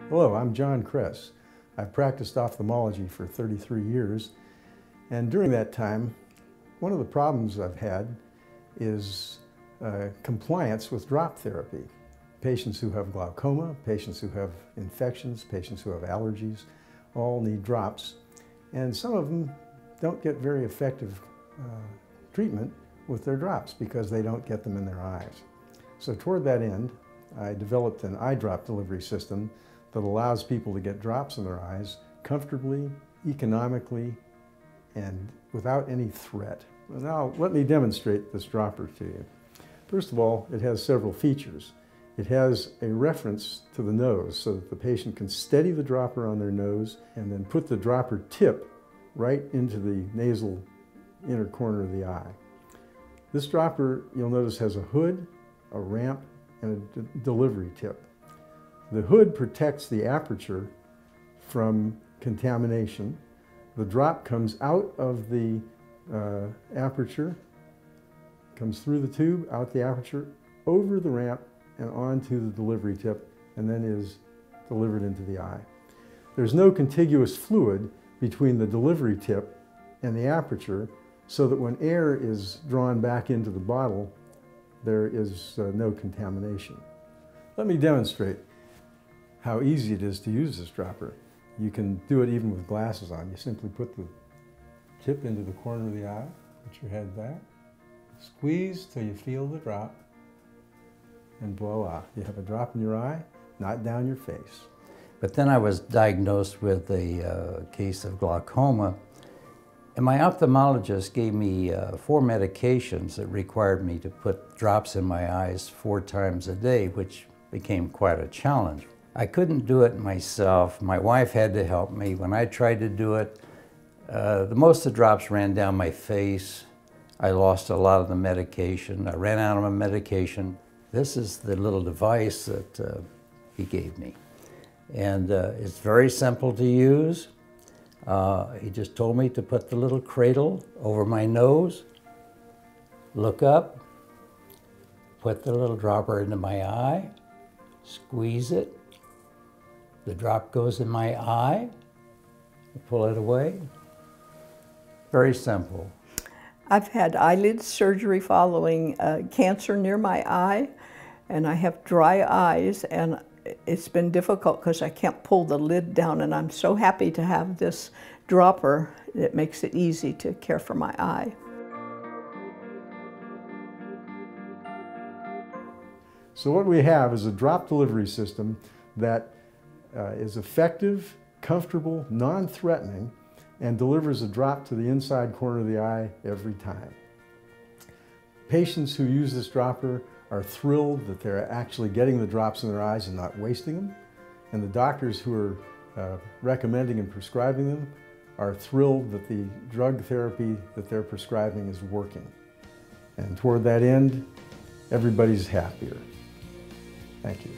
Hello, I'm John Cress. I've practiced ophthalmology for 33 years, and during that time, one of the problems I've had is compliance with drop therapy. Patients who have glaucoma, patients who have infections, patients who have allergies, all need drops, and some of them don't get very effective treatment with their drops because they don't get them in their eyes. So toward that end, I developed an eye drop delivery system that allows people to get drops in their eyes comfortably, economically, and without any threat. Now, let me demonstrate this dropper to you. First of all, it has several features. It has a reference to the nose so that the patient can steady the dropper on their nose and then put the dropper tip right into the nasal inner corner of the eye. This dropper, you'll notice, has a hood, a ramp, and a delivery tip. The hood protects the aperture from contamination. The drop comes out of the aperture, comes through the tube, out the aperture, over the ramp, and onto the delivery tip, and then is delivered into the eye. There's no contiguous fluid between the delivery tip and the aperture, so that when air is drawn back into the bottle, there is no contamination. Let me demonstrate how easy it is to use this dropper. You can do it even with glasses on. You simply put the tip into the corner of the eye, put your head back, squeeze till you feel the drop, and voila, you have a drop in your eye, not down your face. But then I was diagnosed with a case of glaucoma, and my ophthalmologist gave me 4 medications that required me to put drops in my eyes 4 times a day, which became quite a challenge. I couldn't do it myself. My wife had to help me. When I tried to do it, most of the drops ran down my face. I lost a lot of the medication. I ran out of my medication. This is the little device that he gave me. And it's very simple to use. He just told me to put the little cradle over my nose, look up, put the little dropper into my eye, squeeze it. The drop goes in my eye, I pull it away. Very simple. I've had eyelid surgery following cancer near my eye, and I have dry eyes, and it's been difficult because I can't pull the lid down, and I'm so happy to have this dropper. It makes it easy to care for my eye. So what we have is a drop delivery system that is effective, comfortable, non-threatening, and delivers a drop to the inside corner of the eye every time. Patients who use this dropper are thrilled that they're actually getting the drops in their eyes and not wasting them. And the doctors who are recommending and prescribing them are thrilled that the drug therapy that they're prescribing is working. And toward that end, everybody's happier. Thank you.